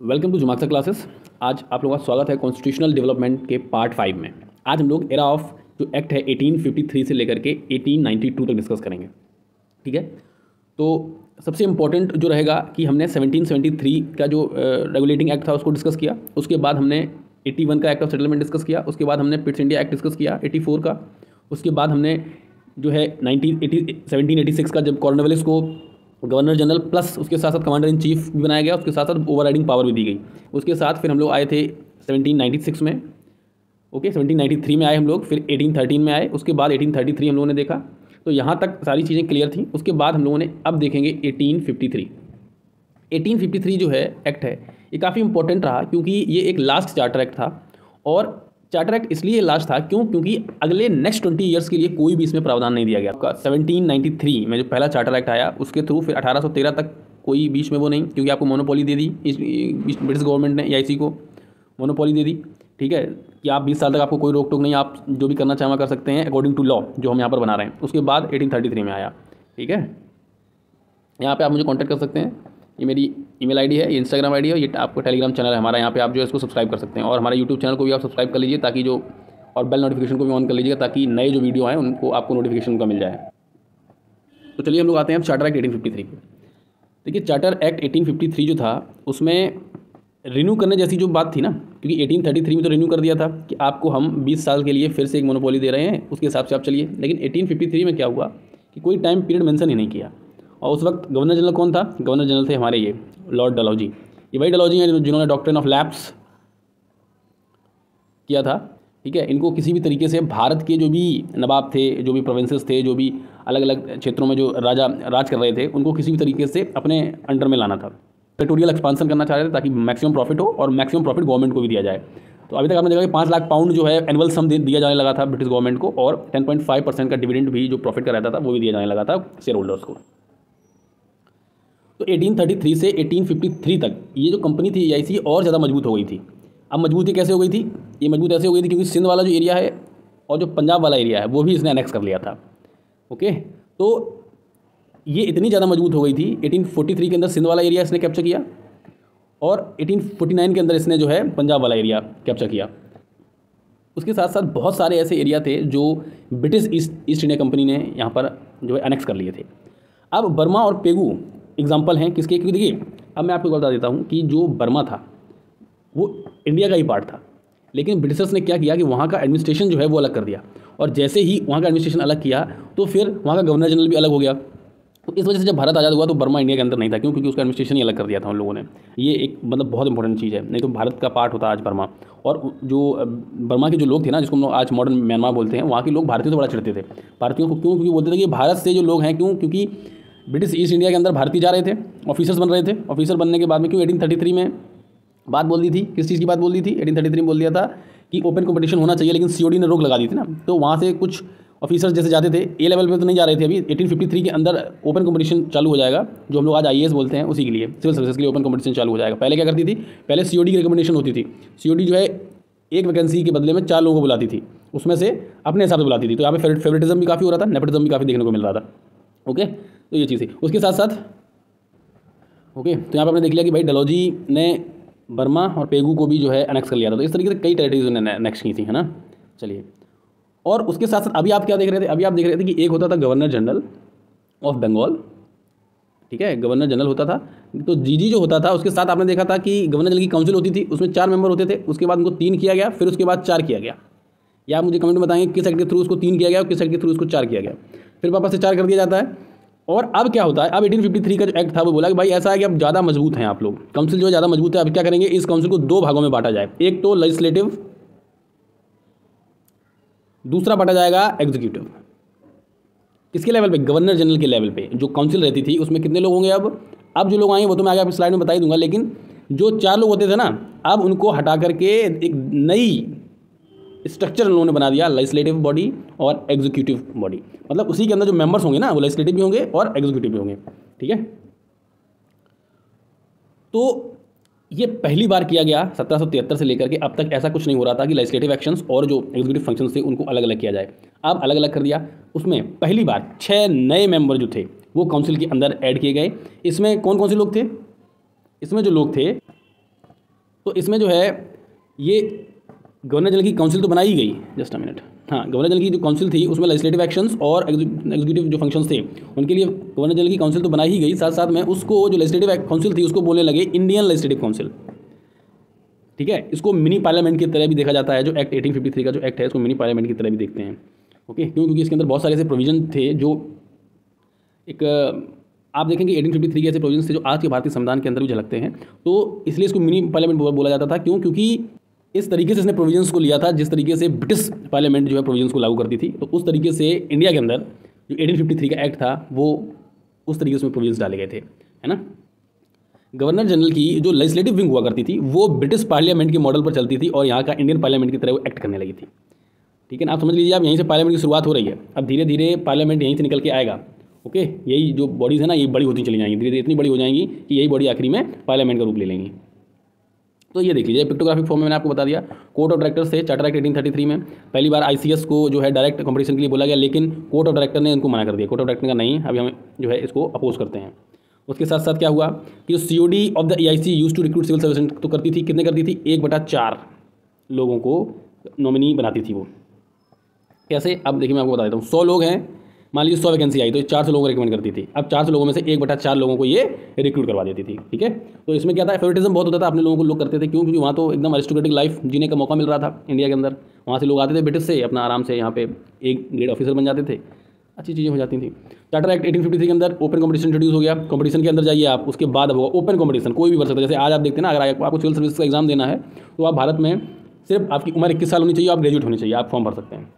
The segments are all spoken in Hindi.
Welcome to जुमाक्सा classes. आज आप लोगों का स्वागत है कॉन्स्टिट्यूशनल डेवलपमेंट के पार्ट 5 में। आज हम लोग एरा ऑफ जो एक्ट है 1853 से लेकर के 1892 तक डिस्कस करेंगे। ठीक है, तो सबसे इम्पोर्टेंट जो रहेगा कि हमने 1773 का जो रेगुलेटिंग एक्ट था उसको डिस्कस किया। उसके बाद हमने 81 का एक्ट ऑफ सेटलमेंट डिस्कस किया। उसके बाद हमने पिट्स इंडिया एक्ट डिस्कस किया 84 का। उसके बाद हमने जो है 1786 का जब कॉर्नवालिस को गवर्नर जनरल प्लस उसके साथ साथ कमांडर इन चीफ भी बनाया गया, उसके साथ साथ ओवरराइडिंग पावर भी दी गई। उसके साथ फिर हम लोग आए थे 1796 में, 1793 में आए हम लोग, फिर 1813 में आए। उसके बाद 1833 हम लोगों ने देखा। तो यहाँ तक सारी चीज़ें क्लियर थी। उसके बाद हम लोगों ने अब देखेंगे 1853 जो है एक्ट है, ये काफ़ी इंपॉर्टेंट रहा क्योंकि ये एक लास्ट चार्टर एक्ट था। और चार्टर एक्ट इसलिए लास्ट था क्योंकि अगले नेक्स्ट 20 ईयर्स के लिए कोई भी इसमें प्रावधान नहीं दिया गया। 1793 में जो पहला चार्टर एक्ट आया उसके थ्रू फिर 1813 तक कोई बीच में वो नहीं, क्योंकि आपको मोनोपोली दे दी ब्रिटिश गवर्नमेंट ने, EIC को मोनोपोली दे दी। ठीक है, कि आप 20 साल तक आपको कोई रोक टोक नहीं, आप जो भी करना चाहें कर सकते हैं अकॉर्डिंग टू लॉ जो हम यहाँ पर बना रहे हैं। उसके बाद 1833 में आया। ठीक है, यहाँ पे आप मुझे कांटेक्ट कर सकते हैं। ये मेरी ईमेल आईडी है, ये इंस्टाग्राम आईडी है, ये आपको टेलीग्राम चैनल है हमारा। यहाँ पे आप जो है इसको सब्सक्राइब कर सकते हैं और हमारे यूट्यूब चैनल को भी आप सब्सक्राइब कर लीजिए ताकि जो और बेल नोटिफिकेशन को भी ऑन कर लीजिएगा ताकि नए जो वीडियो आए उनको आपको नोटिफिकेशन उनका मिल जाए। तो चलिए हम लोग आते हैं अब चार्टर एक्ट 1853 पे। देखिए चार्टर एक्ट 1853 जो था उसमें रिन्यू करने जैसी जो बात थी ना, क्योंकि 1833 में तो रिन्यू कर दिया था कि आपको हम 20 साल के लिए फिर से एक मोनोपोली दे रहे हैं, उसके हिसाब से आप चलिए। लेकिन 1853 में क्या हुआ कि कोई टाइम पीरियड मेंशन ही नहीं किया। और उस वक्त गवर्नर जनरल कौन था? गवर्नर जनरल थे हमारे ये लॉर्ड डलहौजी। ये वही डलहौजी हैं जिन्होंने डॉक्ट्रिन ऑफ लैप्स किया था। ठीक है, इनको किसी भी तरीके से भारत के जो भी नवाब थे, जो भी प्रोविंसेस थे, जो भी अलग अलग क्षेत्रों में जो राजा राज कर रहे थे, उनको किसी भी तरीके से अपने अंडर में लाना था। टेरिटोरियल एक्सपांसन करना चाह रहे थे ताकि मैक्सिमम प्रॉफिट हो और मैक्सिमम प्रॉफिट गवर्नमेंट को भी दिया जाए। तो अभी तक आपने देखा कि 5 लाख पाउंड जो है एनुअल सम दिया जाने लगा था ब्रिटिश गवर्नमेंट को, और 10.5% का डिविडेंड भी जो प्रॉफिट का रहता था वो भी दिया जाने लगा था शेयर होल्डर्स को। तो 1833 से 1853 तक ये जो कंपनी थी EIC और ज़्यादा मजबूत हो गई थी। अब मजबूत ये कैसे हो गई थी? ये मजबूत ऐसे हो गई थी क्योंकि सिंध वाला जो एरिया है और जो पंजाब वाला एरिया है वो भी इसने अनेक्स कर लिया था। ओके, तो ये इतनी ज़्यादा मजबूत हो गई थी 1843 के अंदर सिंध वाला एरिया इसने कैप्चर किया और 1849 के अंदर इसने जो है पंजाब वाला एरिया कैप्चर किया। उसके साथ साथ बहुत सारे ऐसे एरिया थे जो ब्रिटिश ईस्ट इंडिया कंपनी ने यहाँ पर जो है अनेक्स कर लिए थे। अब बर्मा और पेगू एग्जाम्पल हैं किसके? क्योंकि देखिए अब मैं आपको बता देता हूँ कि जो बर्मा था वो इंडिया का ही पार्ट था, लेकिन ब्रिटिशर्स ने क्या किया कि वहाँ का एडमिनिस्ट्रेशन जो है वो अलग कर दिया। और जैसे ही वहाँ का एडमिनिस्ट्रेशन अलग किया तो फिर वहाँ का गवर्नर जनरल भी अलग हो गया। तो इस वजह से जब भारत आज़ाद हुआ तो बर्मा इंडिया के अंदर नहीं था, क्योंकि उसका एडमिनिस्ट्रेशन ही अलग कर दिया था उन लोगों ने। ये एक मतलब बहुत इंपॉर्टेंट चीज़ है, नहीं तो भारत का पार्ट होता आज बर्मा। और जो बर्मा के जो लोग थे ना, जिसको हम लोग आज मॉडर्न म्यांमार बोलते हैं, वहाँ के लोग भारतीयों से बड़ा चिढ़ते थे। भारतीयों को क्यों? क्योंकि बोलते थे कि भारत से जो लोग हैं, क्यों? क्योंकि ब्रिटिश ईस्ट इंडिया के अंदर भारतीय जा रहे थे, ऑफिसर्स बन रहे थे। ऑफिसर बनने के बाद में क्यों 1833 में बात बोल दी थी, किस चीज़ की बात बोल दी थी? 1833 में बोल दिया था कि ओपन कंपटीशन होना चाहिए, लेकिन COD ने रोक लगा दी थी ना। तो वहाँ से कुछ ऑफिसर्स जैसे जाते थे A लेवल पे तो नहीं जा रहे थे। अभी 1853 के अंदर ओपन कंपटीशन चालू हो जाएगा, जो हम लोग आज IAS बोलते हैं, उसी के लिए सिविल सर्विसेज के लिए ओपन कंपटीशन चालू हो जाएगा। पहले क्या करती थी? पहले COD की रिकमेंडेशन होती थी। COD जो है एक वैकेंसी के बदले में 4 लोगों को बुलाती थी, उसमें से अपने हिसाब से बुलाती थी। तो यहाँ पे फेवरेटिज्म भी काफ़ी हो रहा था, नेपोटिज्म भी काफ़ी देखने को मिल रहा था। ओके, तो ये चीज़ थी। उसके साथ साथ ओके, तो यहाँ पर आपने देख लिया कि भाई डलहौजी ने बर्मा और पेगू को भी जो है अनेक्स कर लिया था। तो इस तरीके से कई टेरिटरीज उन्होंने अनेक्स की थी, है ना। चलिए, और उसके साथ साथ अभी आप क्या देख रहे थे? अभी आप देख रहे थे कि एक होता था गवर्नर जनरल ऑफ बंगाल। ठीक है, गवर्नर जनरल होता था। तो GG जो होता था उसके साथ आपने देखा था कि गवर्नर जनरल की काउंसिल होती थी, उसमें 4 मेंबर होते थे। उसके बाद उनको 3 किया गया, फिर उसके बाद 4 किया गया। या आप मुझे कमेंट में बताएंगे किस एक्ट के थ्रू उसको 3 किया गया और किस एक्ट के थ्रू उसको 4 किया गया, फिर वापस से 4 कर दिया जाता है। और अब क्या होता है? अब 1853 का जो एक्ट था वो बोला कि भाई ऐसा है कि अब ज़्यादा मजबूत हैं आप लोग, काउंसिल जो ज़्यादा मजबूत है। अब क्या करेंगे? इस काउंसिल को 2 भागों में बांटा जाए। एक तो लेजिस्लेटिव, दूसरा बांटा जाएगा एग्जीक्यूटिव। किसके लेवल पे? गवर्नर जनरल के लेवल पे जो काउंसिल रहती थी उसमें कितने लोग होंगे? अब जो लोग आएंगे वो तो मैं आगे आपकी स्लाइड में बता ही दूंगा, लेकिन जो 4 लोग होते थे ना, अब उनको हटा करके एक नई स्ट्रक्चर उन्होंने बना दिया, लेजिस्लेटिव बॉडी और एग्जीक्यूटिव बॉडी। मतलब उसी के अंदर जो मेंबर्स होंगे ना वो लेजिस्लेटिव भी होंगे और एग्जीक्यूटिव भी होंगे। ठीक है, तो ये पहली बार किया गया 1773 से लेकर के अब तक ऐसा कुछ नहीं हो रहा था कि लेजिस्लेटिव एक्शंस और जो एग्जीक्यूटिव फंक्शंस थे उनको अलग अलग किया जाए। अब अलग अलग कर दिया। उसमें पहली बार 6 नए मेंबर जो थे वो काउंसिल के अंदर ऐड किए गए। इसमें कौन कौन से लोग थे? इसमें जो लोग थे तो इसमें जो है ये गवर्नर जनरल की काउंसिल तो बनाई गई, जस्ट अ मिनट, हाँ, गवर्नर जनरल की जो काउंसिल थी उसमें लेजिस्लेटिव एक्शंस और एग्जीक्यूटिव जो फंक्शंस थे उनके लिए गवर्नर जनरल की काउंसिल तो बनाई ही गई, साथ साथ में उसको जो लेजिस्लेटिव काउंसिल थी उसको बोलने लगे इंडियन लेजिस्लेटिव काउंसिल। ठीक है, इसको मिनी पार्लियामेंट की तरह भी देखा जाता है, जो एक्ट 1853 का जो एक्ट है इसको मिनी पार्लियामेंट की तरह भी देखते हैं। ओके, क्यों? क्योंकि इसके अंदर बहुत सारे ऐसे प्रोविजन थे जो एक आप देखेंगे 1853 के ऐसे प्रोविजन थे जो आज के भारतीय संविधान के अंदर भी झलकते हैं, तो इसलिए इसको मिनी पार्लियामेंट बोला जाता था। क्यों? क्योंकि इस तरीके से इसने प्रोविजंस को लिया था जिस तरीके से ब्रिटिश पार्लियामेंट जो है प्रोविजंस को लागू करती थी, तो उस तरीके से इंडिया के अंदर जो 1853 का एक्ट था वो उस तरीके से प्रोविजंस डाले गए थे, है ना। गवर्नर जनरल की जो लेजिस्लेटिव विंग हुआ करती थी वो ब्रिटिश पार्लियामेंट के मॉडल पर चलती थी और यहाँ का इंडियन पार्लियामेंट की तरह वो एक्ट करने लगी थी। ठीक है ना, आप समझ लीजिए, आप यहीं से पार्लियामेंट की शुरुआत हो रही है, अब धीरे धीरे पार्लियामेंट यहीं से निकल के आएगा। ओके, यही जो बॉडीज़ है ना ये बड़ी होती चली जाएंगी, धीरे धीरे इतनी बड़ी हो जाएंगी कि यही बॉडी आखिरी में पार्लियामेंट का रूप ले लेंगी। तो ये देख लीजिए पिक्टोग्राफिक फॉर्म में मैंने आपको बता दिया। कोर्ट ऑफ डायरेक्टर्स थे, चार्टर एक्ट 1833 में पहली बार आईसीएस को जो है डायरेक्ट कंपटीशन के लिए बोला गया, लेकिन कोर्ट ऑफ डायरेक्टर ने उनको मना कर दिया। कोर्ट ऑफ डायरेक्टर का नहीं, अभी हम जो है इसको अपोज करते हैं। उसके साथ साथ क्या हुआ कि जो COD of the AIC used to recruit civil servant तो करती थी, कितने करती थी? 1/4 लोगों को नॉमिनी बनाती थी वो। कैसे? अब देखिए मैं आपको बता देता हूँ। 100 लोग हैं, मान लीजिए 100 वैकेंसी आई तो 400 लोगों को रिकमेंड करती थी। अब 400 लोगों में से 1/4 लोगों को ये रिक्रूट करवा देती थी। ठीक है, तो इसमें क्या था, फेवरेटिज्म बहुत होता था, अपने लोगों को लोग करते थे। क्यों? क्योंकि वहाँ तो एकदम अरिस्टोक्रेटिक लाइफ जीने का मौका मिल रहा था इंडिया के अंदर। वहाँ से लोग आते थे ब्रिटिश से, अपना आराम से यहाँ पे एक ग्रेड ऑफिसर बन जाते थे, अच्छी चीज़ें हो जाती थी। चार्टर एक्ट 1853 के अंदर ओपन कंपटीशन इंट्रोड्यूस हो गया। कंपटीशन के अंदर जाइए आप, उसके बाद अब होगा ओपन कंपटीशन, कोई भी भर सकता है। जैसे आज आप देखते हैं ना, अगर आपको सिविल सर्विस का एग्जाम देना है तो आप भारत में सिर्फ आपकी उम्र 21 साल होनी चाहिए, आप ग्रेजुएट होनी चाहिए, आप फॉर्म भर सकते हैं।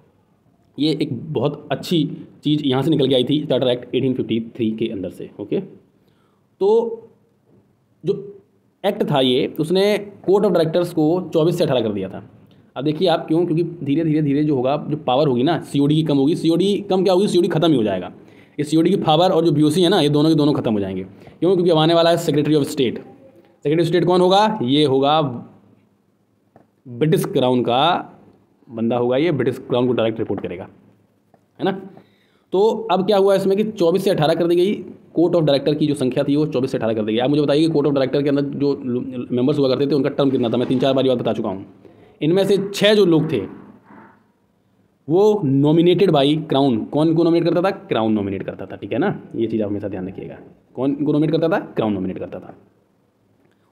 ये एक बहुत अच्छी चीज़ यहाँ से निकल के आई थी चार्टर एक्ट 1853 के अंदर से। ओके, तो जो एक्ट था ये, उसने कोर्ट ऑफ डायरेक्टर्स को 24 से 18 कर दिया था। अब देखिए आप, क्यों? क्योंकि धीरे धीरे धीरे जो होगा, जो पावर होगी ना सीओडी की कम होगी। सीओडी कम क्या होगी? सीओडी खत्म ही हो जाएगा। इस सीओडी की पावर और जो बीओसी है ना, ये दोनों के दोनों खत्म हो जाएंगे। क्यों? क्योंकि अब आने वाला है secretary of state. Secretary of state कौन होगा? ये होगा ब्रिटिश क्राउन का बंदा होगा, ये ब्रिटिश क्राउन को डायरेक्ट रिपोर्ट करेगा, है ना। तो अब क्या हुआ इसमें कि 24 से 18 कर दी गई। कोर्ट ऑफ डायरेक्टर की जो संख्या थी वो 24 से 18 कर दी गई। आप मुझे बताइए कि कोर्ट ऑफ डायरेक्टर के अंदर जो मेंबर्स हुआ करते थे उनका टर्म कितना था? मैं 3-4 बार ये बात बता चुका हूँ। इनमें से 6 जो लोग थे वो नॉमिनेटेड बाई क्राउन। कौन को नॉमिनेट करता था? क्राउन नॉमिनेट करता था। ठीक है ना, ये चीज़ आप हमेशा ध्यान रखिएगा। कौन को नॉमिनेट करता था? क्राउन नॉमिनेट करता था।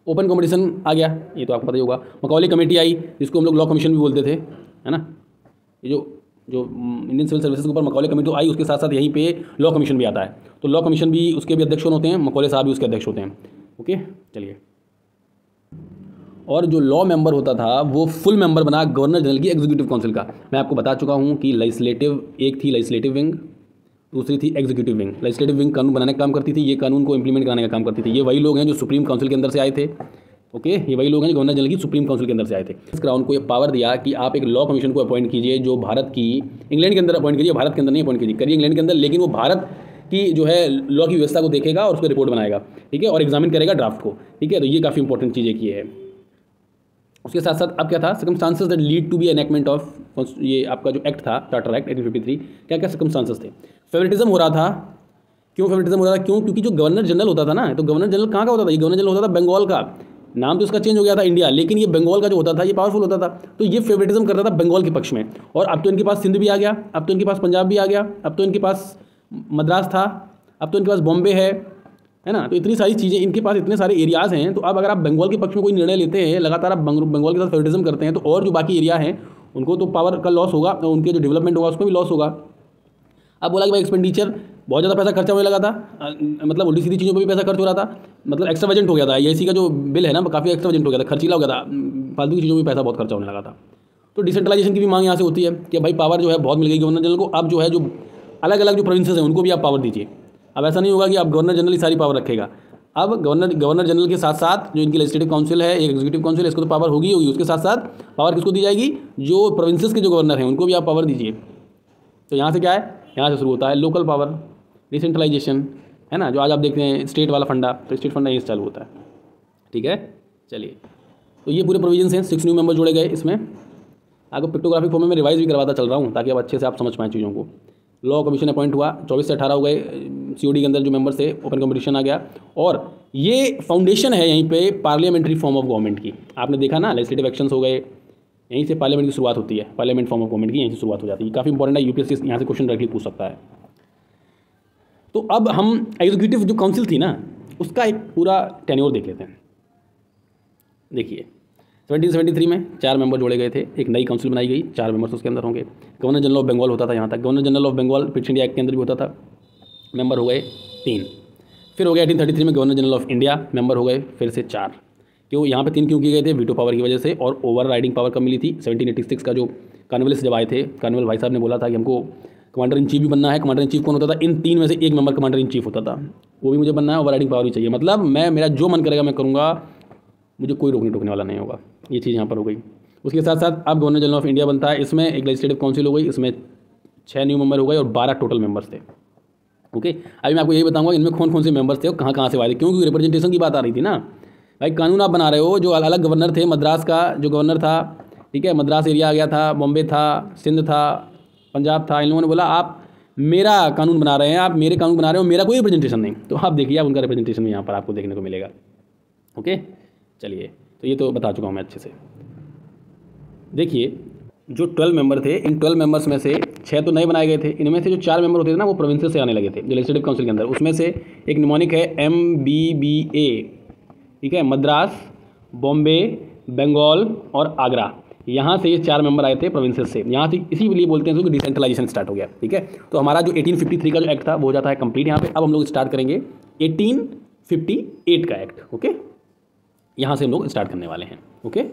ओपन कंपटीशन आ गया, ये तो आपको पता ही होगा। मकौली कमेटी आई, जिसको हम लोग लॉ कमीशन भी बोलते थे, है ना। ये जो इंडियन सिविल सर्विसेज के ऊपर मकौले कमेटी तो आई, उसके साथ साथ यहीं पे लॉ कमीशन भी आता है। तो लॉ कमीशन भी उसके भी अध्यक्ष होते हैं, मकौले साहब भी उसके अध्यक्ष होते हैं। ओके, चलिए। और जो लॉ मेंबर होता था वो फुल मेंबर बना गवर्नर जनरल की एग्जीक्यूटिव काउंसिल का। मैं आपको बता चुका हूँ कि लेजिस्लेटिव, एक थी लेजिस्लेटिव विंग, दूसरी थी एग्जीक्यूटिव विंग। लेजिस्लेटिव विंग कानून बनाने का काम करती थी, ये कानून को इंप्लीमेंट कराने का काम करती थी। ये वही लोग हैं जो सुप्रीम काउंसिल के अंदर से आए थे। ओके, ये वही लोग हैं जो गवर्नर जनरल की सुप्रीम काउंसिल के अंदर से आए थे। इस क्राउन को ये पावर दिया कि आप एक लॉ कमीशन को अपॉइंट कीजिए, जो भारत की, इंग्लैंड के अंदर अपॉइंट कीजिए, भारत के अंदर नहीं अपॉइंट कीजिए, करिए इंग्लैंड के अंदर, लेकिन वो भारत की जो है लॉ की व्यवस्था को देखेगा और उस पर रिपोर्ट बनाएगा। ठीक है, और एग्जामिन करेगा ड्राफ्ट को। ठीक है, तो ये काफ़ी इंपॉर्टेंट चीज़ें की है। उसके साथ साथ अब क्या था? Circumstances that lead to be enactment of, ये आपका जो एक्ट था चार्टर एक्ट 1853, क्या क्या सर्कमस्टांसेस थे? फेवरेटिज्म हो रहा था। क्यों फेवरेटिज्म हो रहा था? क्यों? क्योंकि जो गवर्नर जनरल होता था ना, तो गवर्नर जनरल कहाँ का होता था? ये गवर्नर जनरल होता था बंगाल का। नाम तो इसका चेंज हो गया था इंडिया, लेकिन ये बंगाल का जो होता था ये पावरफुल होता था। तो ये फेवरेटिज्म करता था बंगाल के पक्ष में। और अब तो इनके पास सिंध भी आ गया, अब तो इनके पास पंजाब भी आ गया, अब तो इनके पास मद्रास था, अब तो इनके पास बॉम्बे है ना। तो इतनी सारी चीज़ें इनके पास, इतने सारे एरियाज़ हैं। तो अब अगर आप बंगाल के पक्ष में कोई निर्णय लेते हैं, लगातार आप बंगाल के साथ फेवरेटिज्म करते हैं, तो और जो बाकी एरिया हैं उनको तो पावर का लॉस होगा, उनके जो डेवलपमेंट होगा उसमें भी लॉस होगा। अब बोला कि भाई एक्सपेंडिचर बहुत ज़्यादा पैसा खर्चा होने लगा था, मतलब उल्टी सीधी चीज़ों पर भी पैसा खर्च हो रहा था, मतलब एक्स्ट्रा बजट हो गया था। एआईसी का जो बिल है ना, काफ़ी एक्स्ट्रा बजट हो गया था, खर्चीला हो गया था, फालतू की चीज़ों में पैसा बहुत खर्चा होने लगा था। तो डिसेंट्रलाइजेशन की भी मांग यहाँ से होती है कि भाई पावर जो है बहुत मिल गई गवर्नर जनरल को, अब जो है जो अलग अलग जो प्रोविंसेस हैं उनको भी आप पावर दीजिए। अब ऐसा नहीं होगा कि आप गवर्नर जनरल ही सारी पावर रखेगा। अब गवर्नर जनरल के साथ साथ जो इनकी लेजिस्लेटिव काउंसिल है, एक एग्जीक्यूटिव काउंसिल है, इसको तो पावर होगी। उसके साथ साथ पावर किसको दी जाएगी? जो प्रोविंसेस के जो गवर्नर हैं उनको भी आप पावर दीजिए। तो यहाँ से क्या है? यहाँ से शुरू होता है लोकल पावर, डिसेंट्रलाइजेशन, है ना। जो आज आप देखते हैं स्टेट वाला फंडा, तो स्टेट फंडा यहीं से चालू होता है। ठीक है, चलिए। तो ये पूरे प्रोविजंस हैं। 6 न्यू मेंबर जोड़े गए इसमें। आपको पिक्टोग्राफिक फॉर्म में रिवाइज भी करवाता चल रहा हूँ ताकि अब अच्छे से आप समझ पाएँ चीज़ों को। लॉ कमीशन अपॉइंट हुआ, 24 से 18 हो गए COD के अंदर जो मेंबर्स थे ओपन कंपटीशन आ गया। और ये फाउंडेशन है यहीं पे पार्लियामेंट्री फॉर्म ऑफ गवर्नमेंट की। आपने देखा ना, लेजिस्लेटिव एक्शंस हो गए, यहीं से पार्लियामेंट की शुरुआत होती है, पार्लियामेंट फॉर्म ऑफ गवर्नमेंट की यहीं से शुरुआत हो जाती है। काफ़ी इंपॉर्टेंट है, यूपीएससी यहाँ से क्वेश्चन डायरेक्टली पूछ सकता है। तो अब हम एग्जीक्यूटिव जो काउंसिल थी ना, उसका एक पूरा टेन्योर देख लेते हैं। देखिए 1773 में 4 मेंबर जोड़े गए थे, एक नई काउंसिल बनाई गई, 4 मेंबर्स उसके अंदर होंगे। गवर्नर जनरल ऑफ बंगाल होता था यहाँ तक, governor general of Bengal Pitt's India Act के अंदर भी होता था, मेंबर हो गए 3। फिर हो गया 1833 में governor general of India, member हो गए फिर से 4। क्यों यहाँ पे 3 क्यों किए गए थे? वीटो पावर की वजह से, और ओवर राइडिंग पावर कब मिली थी? 1786 का जो कार्निवलिस्ट जब आए थे, कार्निवल भाई साहब ने बोला था कि हमको कमांडर इन चीफ भी बनना है। कमांडर इन चीफ कौन होता था? इन 3 में से एक मेंबर कमांडर इन चीफ होता था, वो भी मुझे बनना है, ओवर राइडिंग पावर भी चाहिए। मतलब मैं, मेरा जो मन करेगा मैं करूँगा, मुझे कोई रोकने टोकने वाला नहीं होगा। ये चीज़ यहाँ पर हो गई। उसके साथ साथ अब गवर्नर जनरल ऑफ इंडिया बनता है, इसमें एक लेजिस्लेटिव काउंसिल हो गई, इसमें 6 न्यू मेंबर हो गए और 12 टोटल मेंबर्स थे। ओके, अभी मैं आपको यही बताऊंगा इनमें कौन कौन से मेंबर्स थे और कहाँ से आए थे, क्योंकि रिप्रेजेंटेशन की बात आ रही थी ना भाई। कानून आप बना रहे हो, जो अलग अलग गवर्नर थे, मद्रास का जो गवर्नर था, ठीक है, मद्रास एरिया आ गया था, बॉम्बे था, सिंध था, पंजाब था, इन लोगों ने बोला आप मेरा कानून बना रहे हैं, आप मेरे कानून बना रहे हो, मेरा कोई रिप्रेजेंटेशन नहीं। तो आप देखिए, आप उनका रिप्रेजेंटेशन यहाँ पर आपको देखने को मिलेगा। ओके, चलिए, तो ये तो बता चुका हूँ मैं अच्छे से। देखिए जो 12 मेंबर थे, इन 12 मेंबर्स में से 6 तो नए बनाए गए थे। इनमें से जो 4 मेंबर होते थे ना, वो प्रोविंसेस से आने लगे थे जो लेजिस्लेटिव काउंसिल के अंदर। उसमें से एक निमोनिक है MBBA, ठीक है, मद्रास, बॉम्बे, बंगाल और आगरा। यहाँ से ये 4 मेंबर आए थे प्रोविंसेस से। यहाँ से इसीलिए बोलते हैं कि डिसेंट्रलाइजेशन स्टार्ट हो गया। ठीक है, तो हमारा जो 1853 का जो एक्ट था वो हो जाता है कंप्लीट यहाँ पे। अब हम लोग स्टार्ट करेंगे 1858 का एक्ट। ओके, यहाँ से हम लोग स्टार्ट करने वाले हैं। ओके,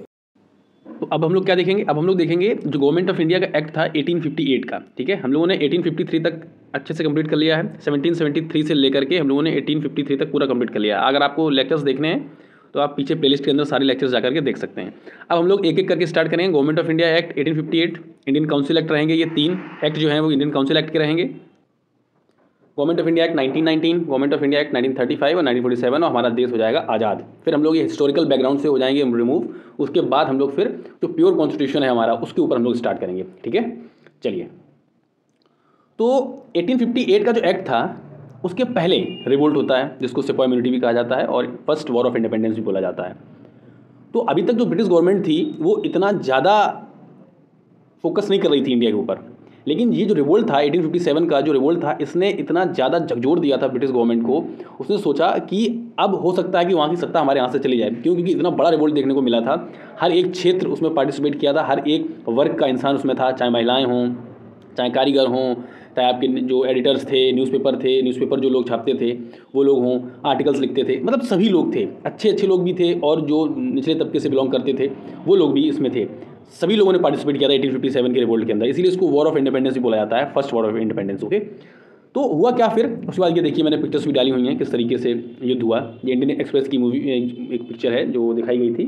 तो अब हम लोग क्या देखेंगे? अब हम लोग देखेंगे जो गवर्नमेंट ऑफ इंडिया का एक्ट था 1858 का। ठीक है, हम लोगों ने 1853 तक अच्छे से कंप्लीट कर लिया है। 1773 से लेकर के हम लोगों ने 1853 तक पूरा कंप्लीट कर लिया है। अगर आपको लेक्चर्स देखने हैं तो आप पीछे प्लेलिस्ट के अंदर सारे लेक्चर्स जाकर के देख सकते हैं। अब हम लोग एक एक करके स्टार्ट करेंगे। Government of India act 1858, Indian council act रहेंगे। ये 3 एक्ट जो हैं वो इंडियन काउंसिल एक्ट के रहेंगे। Government of India act 1919, government of India act 1935 और 1947, और हमारा देश हो जाएगा आज़ाद। फिर हम लोग ये हिस्टोरिकल बैकग्राउंड से हो जाएंगे रिमूव। उसके बाद हम लोग फिर जो प्योर कॉन्स्टिट्यूशन है हमारा, उसके ऊपर हम लोग स्टार्ट करेंगे। ठीक है, चलिए। तो 1858 का जो एक्ट था उसके पहले रिवोल्ट होता है, जिसको सिपाही इम्यूनिटी भी कहा जाता है, और फर्स्ट वॉर ऑफ इंडिपेंडेंस भी बोला जाता है। तो अभी तक जो ब्रिटिश गवर्नमेंट थी वो इतना ज़्यादा फोकस नहीं कर रही थी इंडिया के ऊपर, लेकिन ये जो रिवोल्ट था 1857 का जो रिवोल्ट था, इसने इतना ज़्यादा झकझोर दिया था ब्रिटिश गवर्नमेंट को। उसने सोचा कि अब हो सकता है कि वहाँ की सत्ता हमारे यहाँ से चली जाए। क्यों? क्योंकि इतना बड़ा रिवोल्ट देखने को मिला था। हर एक क्षेत्र उसमें पार्टिसिपेट किया था, हर एक वर्ग का इंसान उसमें था, चाहे महिलाएँ हों, चाहे कारीगर हों, चाहे आपके जो एडिटर्स थे, न्यूज़पेपर जो लोग छापते थे वो लोग हों, आर्टिकल्स लिखते थे, मतलब सभी लोग थे। अच्छे लोग भी थे और जो निचले तबके से बिलोंग करते थे वो लोग भी इसमें थे। सभी लोगों ने पार्टिसिपेट किया था 1857 के रिवोल्ट के अंदर, इसीलिए इसको वॉर ऑफ इंडिपेंडेंस भी बोला जाता है, first war of independence. Okay, तो हुआ क्या फिर? उसके बाद ये देखिए, मैंने पिक्चर्स भी डाली हुई हैं किस तरीके से युद्ध हुआ। ये इंडियन एक्सप्रेस की मूवी एक पिक्चर है जो दिखाई गई थी।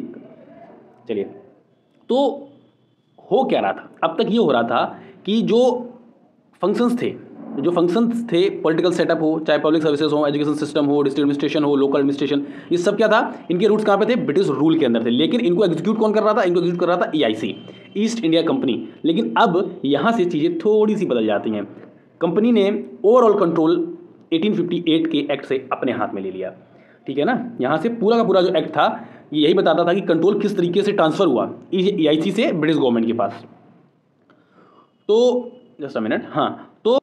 चलिए, तो हो क्या रहा था? अब तक ये हो रहा था कि जो फंक्शंस थे, पॉलिटिकल सेटअप हो, चाहे पब्लिक सर्विसेज हो, एजुकेशन सिस्टम हो, डिस्ट्रिक्ट एडमिनिस्ट्रेशन हो, लोकल एडमिनिस्ट्रेशन, ये सब क्या था? इनके रूट्स कहाँ पे थे? ब्रिटिश रूल के अंदर थे। लेकिन इनको एग्जीक्यूट कौन कर रहा था? इनको एग्जीक्यूट कर रहा था EIC, ईस्ट इंडिया कंपनी। लेकिन अब यहाँ से चीज़ें थोड़ी सी बदल जाती हैं। कंपनी ने ओवरऑल कंट्रोल 1858 के एक्ट से अपने हाथ में ले लिया। ठीक है ना, यहाँ से पूरा का पूरा जो एक्ट था ये यही बताता था कि कंट्रोल किस तरीके से ट्रांसफ़र हुआ EIC से ब्रिटिश गवर्नमेंट के पास। तो जस्ट अ मिनट, हाँ, तो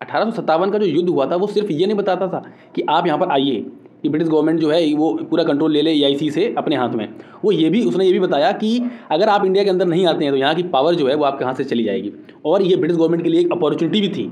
1857 का जो युद्ध हुआ था वो सिर्फ ये नहीं बताता था कि आप यहाँ पर आइए कि ब्रिटिश गवर्नमेंट जो है वो पूरा कंट्रोल ले ले EIC से अपने हाथ में। उसने ये भी बताया कि अगर आप इंडिया के अंदर नहीं आते हैं तो यहाँ की पावर जो है वो आपके हाथ से चली जाएगी। और ये ब्रिटिश गवर्नमेंट के लिए एक अपॉर्चुनिटी भी थी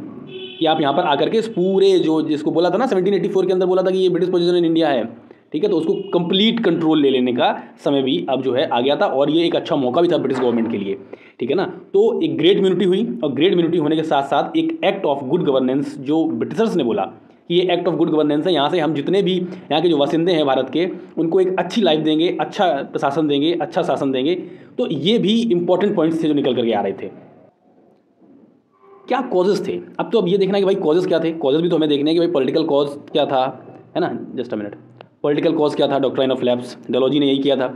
कि आप यहाँ पर आकर के इस पूरे जो जिसको बोला था ना 1784 के अंदर बोला था कि ये ब्रिटिश पोजीशन इन इंडिया है, ठीक है, तो उसको कंप्लीट कंट्रोल ले लेने का समय भी अब जो है आ गया था। और ये एक अच्छा मौका भी था ब्रिटिश गवर्नमेंट के लिए। ठीक है ना, तो एक ग्रेट इम्यूनिटी हुई, और ग्रेट इम्यूनिटी होने के साथ साथ एक एक्ट ऑफ गुड गवर्नेंस, जो ब्रिटिशर्स ने बोला कि ये एक्ट ऑफ गुड गवर्नेंस है, यहाँ से हम जितने भी यहाँ के जो वासिंदे हैं भारत के, उनको एक अच्छी लाइफ देंगे, अच्छा प्रशासन देंगे, अच्छा शासन देंगे। तो ये भी इंपॉर्टेंट पॉइंट्स थे जो निकल करके आ रहे थे। क्या कॉजेज थे? अब तो अब ये देखना कि भाई कॉजेज क्या थे। कॉजेज भी तो हमें देखने हैं कि भाई पॉलिटिकल कॉज क्या था, है ना। Just a minute, political cause क्या था? डॉक्ट्राइन ऑफ लैप्स, डलहौजी ने यही किया था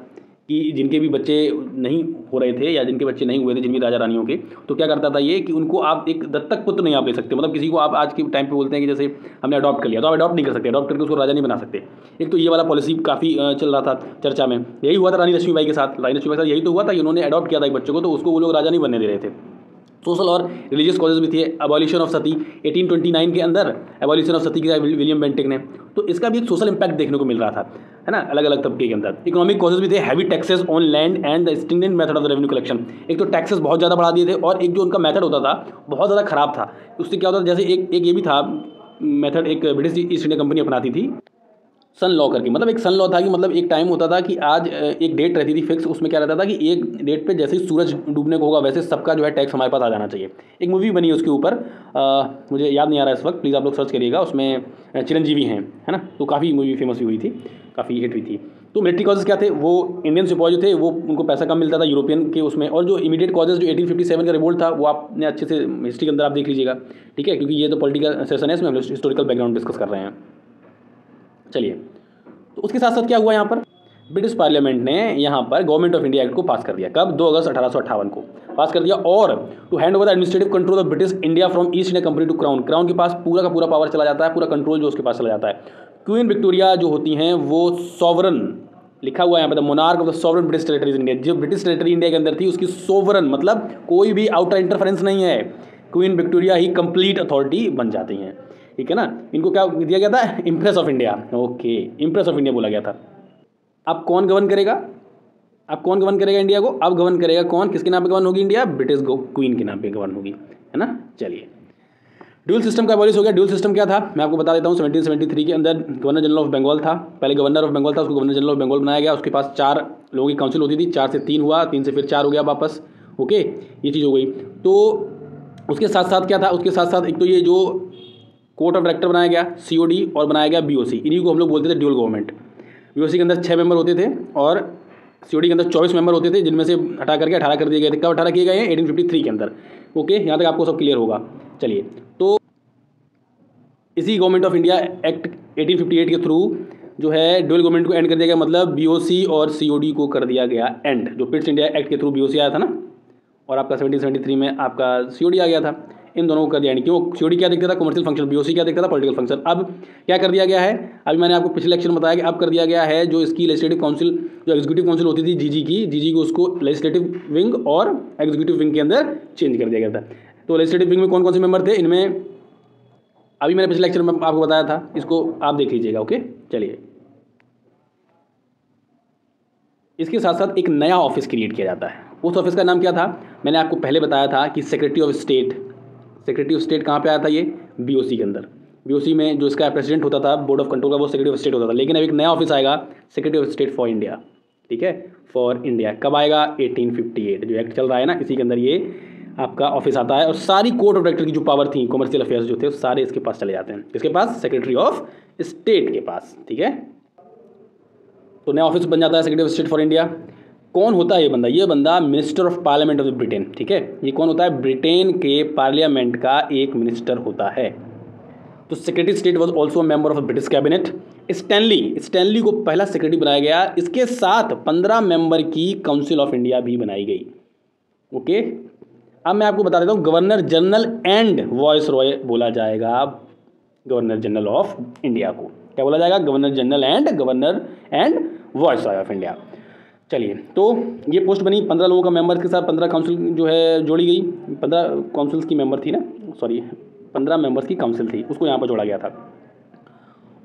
कि जिनके भी बच्चे नहीं हो रहे थे या जिनके बच्चे नहीं हुए थे जिन भी राजा रानियों के, तो क्या करता था ये कि उनको आप एक दत्तक पुत्र नहीं आप ले सकते। मतलब किसी को आप आज के टाइम पे बोलते हैं कि जैसे हमने अडॉप्ट कर लिया, तो आप अडॉप्ट नहीं कर सकते, अडॉप्ट करके उसको राजा नहीं बना सकते। एक तो ये वाला पॉलिसी काफ़ी चल रहा था चर्चा में। यही हुआ था रानी लक्ष्मीबाई के साथ। रानी लक्ष्मीबाई के साथ यही तो हुआ था कि उन्होंने अडॉप्ट किया था एक बच्चे को, तो उसको वो लोग राजा नहीं बनने दे रहे थे। सोशल और रिलीजियस कॉजेज भी थे। अबॉलिशन ऑफ सती 1829 के अंदर अबॉलिशन ऑफ सती किया विलियम बेंटिक ने, तो इसका भी एक सोशल इंपैक्ट देखने को मिल रहा था, है ना, अलग अलग तबके के अंदर। इकोनॉमिक कॉजेज भी थे। Heavy taxes on land and the stringent method of the revenue collection. एक तो टैक्सेस बहुत ज़्यादा बढ़ा दिए थे और एक जो उनका मेथड होता था बहुत ज़्यादा खराब था। उससे क्या होता था, जैसे एक ये भी था मेथड, एक ब्रिटिश ईस्ट इंडिया कंपनी अपनाती थी सन लॉ करके। मतलब एक सन लॉ था कि मतलब एक टाइम होता था कि आज एक डेट रहती थी फिक्स, उसमें क्या रहता था कि एक डेट पे जैसे ही सूरज डूबने को होगा वैसे सबका जो है टैक्स हमारे पास आ जाना चाहिए। एक मूवी बनी है उसके ऊपर, मुझे याद नहीं आ रहा है इस वक्त, प्लीज़ आप लोग सर्च करिएगा, उसमें चिरंजीवी हैं, है ना, तो काफ़ी मूवी फेमस भी हुई थी, काफ़ी हिट हुई थी। तो मिलिट्री कॉजेज क्या थे, वो इंडियन सिपाही जो थे वो उनको पैसा कम मिलता था यूरोपियन के उसमें। और जो इमीडिएट कॉजेज जो 1857 का रिवोल्ट था वो आपने अच्छे से हिस्ट्री के अंदर आप देख लीजिएगा, ठीक है, क्योंकि ये तो पॉलिटिकल सेशन है, इसमें हम हिस्टोरिकल बैकग्राउंड डिस्कस कर रहे हैं। चलिए, तो उसके साथ साथ क्या हुआ यहाँ पर, ब्रिटिश पार्लियामेंट ने यहाँ पर गवर्नमेंट ऑफ इंडिया एक्ट को पास कर दिया। कब? 2 अगस्त 1858 को पास कर दिया। और to hand over the administrative control of British India from East India Company to Crown. Crown के पास पूरा का पूरा पावर चला जाता है, पूरा कंट्रोल जो उसके पास चला जाता है। क्वीन विक्टोरिया जो होती हैं वो सॉवरन, लिखा हुआ है यहाँ पर, the monarch of the sovereign British territories India. जो ब्रिटिश टेरिटरी इंडिया के अंदर थी उसकी सोवरन, मतलब कोई भी आउटर इंटरफेरेंस नहीं है, क्वीन विक्टोरिया ही कंप्लीट अथॉरिटी बन जाती हैं, ठीक है ना। इनको क्या दिया गया था? Impress of India. Okay, impress of India बोला गया था। अब कौन गवर्न करेगा? अब कौन गवर्न करेगा इंडिया को? अब गवर्न करेगा कौन? किसके नाम पे गवर्न होगी इंडिया? ब्रिटिश क्वीन के नाम पे गवर्न होगी, है ना। चलिए, ड्यूल सिस्टम का एबॉलिश हो गया। ड्यूल सिस्टम क्या था मैं आपको बता देता हूँ। 1773 के अंदर गवर्नर जनरल ऑफ बंगाल था। पहले गवर्नर ऑफ बंगाल था, उसको गवर्नर जनरल ऑफ बंगाल बनाया गया। उसके पास 4 लोगों की काउंसिल होती थी, 4 से 3 हुआ, 3 से फिर 4 हो गया वापस। ओके, ये चीज़ हो गई। तो उसके साथ साथ क्या था? उसके साथ साथ एक तो ये जो कोर्ट ऑफ डायरेक्टर बनाया गया COD और बनाया गया BOC, इन्हीं को हम लोग बोलते थे ड्यूल गवर्नमेंट। BOC के अंदर 6 मेंबर होते थे और COD के अंदर 24 मेंबर होते थे, जिनमें से हटा करके 18 कर दिए गए थे। कब 18 किए गए हैं? 1853 के अंदर। ओके, यहाँ तक आपको सब क्लियर होगा। चलिए, तो इसी गवर्नमेंट ऑफ इंडिया एक्ट 1858 के थ्रू जो है ड्यूल गवर्नमेंट को एंड कर दिया गया। मतलब BOC और COD को कर दिया गया एंड। जो ब्रिटिश इंडिया एक्ट के थ्रू BOC आया था ना, और आपका 1773 में आपका COD आ गया था, इन दोनों को कर दिया। क्यों? COD क्या देखता था? Commercial function. BOC क्या देखता था? Political function. अब क्या कर दिया गया है? अभी मैंने आपको पिछले लेक्चर में बताया कि अब कर दिया गया है जो इसकी लेजिस्लेटिव काउंसिल, जो एग्जीक्यूटिव काउंसिल होती थी GG को उसको लेजिस्लेटिव विंग और एग्जीक्यूटिव विंग के अंदर चेंज कर दिया गया था। तो लेजिस्लेटिव विंग में कौन कौन से मेंबर थे? इनमें अभी मैंने पिछले लेक्चर में आपको बताया था, इसको आप देख लीजिएगा। ओके, चलिए, इसके साथ साथ एक नया ऑफिस क्रिएट किया जाता है। उस ऑफिस का नाम क्या था? मैंने आपको पहले बताया था कि secretary of state. Secretary of state कहाँ पे आया था? ये BOC के अंदर। BOC में जो इसका प्रेसिडेंट होता था बोर्ड ऑफ कंट्रोल का, वो सेक्रेटरी ऑफ स्टेट होता था। लेकिन अब एक नया ऑफिस आएगा, secretary of state for India, ठीक है, फॉर इंडिया। कब आएगा? 1858, जो एक्ट चल रहा है ना, इसी के अंदर ये आपका ऑफिस आता है। और सारी कोर्ट ऑफ डायरेक्टर की जो पावर थी, कमर्शियल अफेयर्स जो थे, सारे इसके पास चले जाते हैं। इसके पास? सेक्रेटरी ऑफ स्टेट के पास, ठीक है। तो नया ऑफिस बन जाता है secretary of state for India. कौन होता है ये बंदा? ये बंदा minister of parliament of Britain, ठीक है। ये कौन होता है? ब्रिटेन के पार्लियामेंट का एक मिनिस्टर होता है। तो secretary state was also member of British cabinet. Stanley को पहला सेक्रेटरी बनाया गया। इसके साथ 15 मेंबर की काउंसिल ऑफ इंडिया भी बनाई गई। ओके, अब मैं आपको बता देता हूँ, governor general and voice Roy बोला जाएगा गवर्नर जनरल ऑफ इंडिया को। क्या बोला जाएगा? Governor general and voice Roy of India. चलिए, तो ये पोस्ट बनी 15 लोगों का मेंबर के साथ 15 काउंसिल जो है जोड़ी गई। 15 काउंसिल्स की मेंबर थी ना, सॉरी 15 मेंबर्स की काउंसिल थी, उसको यहाँ पर जोड़ा गया था।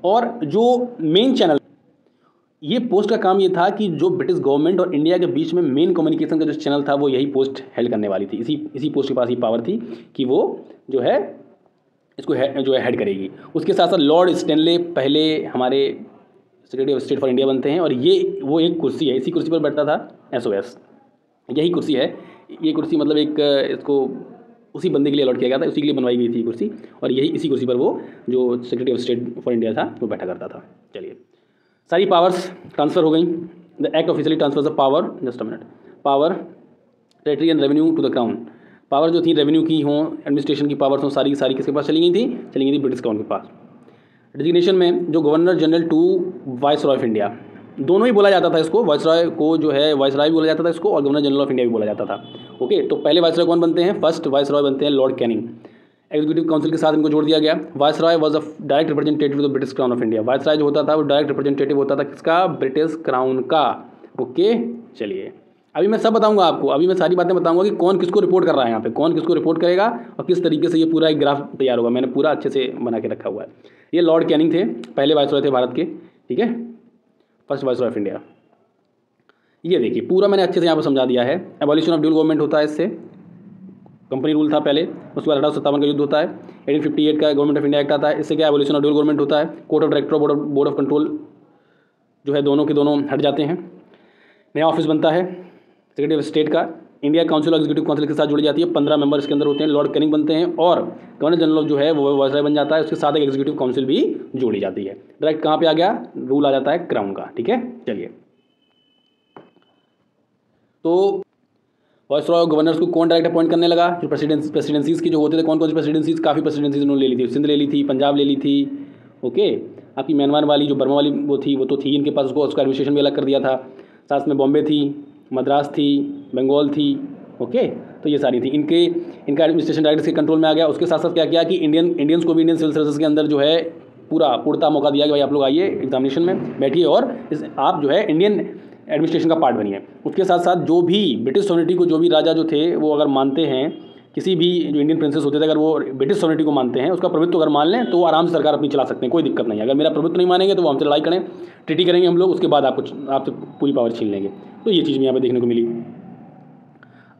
और जो मेन चैनल, ये पोस्ट का काम ये था कि जो ब्रिटिश गवर्नमेंट और इंडिया के बीच में मेन कम्युनिकेशन का जो चैनल था वो यही पोस्ट हेल्ड करने वाली थी। इसी पोस्ट के पास ही पावर थी कि वो जो है इसको जो है हेड करेगी। उसके साथ साथ लॉर्ड स्टैनले पहले हमारे secretary of state for India बनते हैं। और ये वो एक कुर्सी है, इसी कुर्सी पर बैठता था SOS, यही कुर्सी है। ये कुर्सी मतलब एक इसको उसी बंदे के लिए अलॉट किया गया था, उसी के लिए बनवाई गई थी कुर्सी। और यही इसी कुर्सी पर वो जो secretary of state for India था वो बैठा करता था। चलिए, सारी पावर्स ट्रांसफ़र हो गई। The act officially transfers the power, just a minute, power territory and revenue to the Crown. Power जो थी रेवेन्यू की हों, एडमिनिस्ट्रेशन की पावर्स हों, सारी की सारी किसके पास चली गई थी? ब्रिटिश क्राउन के पास। डिजिग्नेशन में जो governor general to viceroy of India, दोनों ही बोला जाता था इसको, वायसराय को जो है वायसराय भी बोला जाता था इसको, और गवर्नर जनरल ऑफ इंडिया भी बोला जाता था। ओके, तो पहले वायसराय कौन बनते हैं? फर्स्ट वायसराय बनते हैं लॉर्ड कैनिंग। एग्जीक्यूटिव काउंसिल के साथ इनको जोड़ दिया गया। Viceroy was a direct representative of the British crown of India. Viceroy जो होता था वो डायरेक्ट रिप्रेजेंटेटिव होता था किसका? ब्रिटिश क्राउन का। ओके, चलिए अभी मैं सब बताऊंगा आपको, अभी मैं सारी बातें बताऊंगा कि कौन किसको रिपोर्ट कर रहा है यहाँ पे, कौन किसको रिपोर्ट करेगा और किस तरीके से ये पूरा एक ग्राफ तैयार होगा। मैंने पूरा अच्छे से बना के रखा हुआ है। ये लॉर्ड कैनिंग थे, पहले वायसराय थे भारत के, ठीक है, फर्स्ट वायसराय ऑफ इंडिया। ये देखिए पूरा मैंने अच्छे से यहाँ पर समझा दिया है। एबॉलिशन ऑफ ड्यूल गवर्नमेंट होता है इससे, कंपनी रूल था पहले, उसके बाद 1857 का युद्ध होता है, 1858 का गवर्नमेंट ऑफ इंडिया एक्ट आता है, इससे क्या एबॉलिशन ऑफ ड्यूल गवर्नमेंट होता है। Court of director board of control जो है दोनों के दोनों हट जाते हैं। नया ऑफिस बनता है सेक्रेटरी ऑफ स्टेट का। इंडिया काउंसिल और एग्जीक्यूटिव काउंसिल के साथ जुड़ी जाती है, 15 मेंबर इसके अंदर होते हैं, लॉर्ड कैनिंग बनते हैं, और गवर्नर जनरल जो है वो वायसराय बन जाता है। उसके साथ एक एग्जीक्यूटिव काउंसिल भी जोड़ी जाती है। डायरेक्ट कहाँ पे आ गया? रूल आ जाता है क्राउन का, ठीक है। चलिए, तो वायसराय और गवर्नर्स को कौन डायरेक्ट अपॉइंट करने लगा? जो प्रेसिडेंसीज की जो होते थे, कौन कौन सी प्रेसिडेंसीज? काफ़ी प्रेसिडेंसीज उन्होंने ले ली थी। सिंध ले ली थी, पंजाब ले ली थी, ओके। आपकी म्यांमार वाली जो बर्मा वाली वो तो थी इनके पास, उसका एडमिनिस्ट्रेशन भी अलग कर दिया था। साथ में बॉम्बे थी, मद्रास थी, बंगाल थी, ओके। तो ये सारी थी, इनका एडमिनिस्ट्रेशन डायरेक्ट इसके कंट्रोल में आ गया। उसके साथ साथ क्या किया कि इंडियंस को भी इंडियन सिविल सर्विसेज के अंदर जो है पूरा मौका दिया कि भाई आप लोग आइए एग्जामिनेशन में बैठिए और आप जो है इंडियन एडमिनिस्ट्रेशन का पार्ट बनिए। उसके साथ साथ जो भी ब्रिटिश सॉवरेनिटी को जो भी राजा जो थे वो अगर मानते हैं, किसी भी जो इंडियन प्रिंसेस होते थे अगर वो ब्रिटिश सॉवरेनिटी को मानते हैं, उसका प्रभुत्व अगर मान लें तो वो आराम से सरकार अपनी चला सकते हैं, कोई दिक्कत नहीं है। अगर मेरा प्रभुत्व नहीं मानेंगे तो वो हमसे लड़ाई करें, ट्रीटी करेंगे हम लोग, उसके बाद आपसे पूरी पावर छीन लेंगे। तो ये चीज़ भी यहाँ पर देखने को मिली।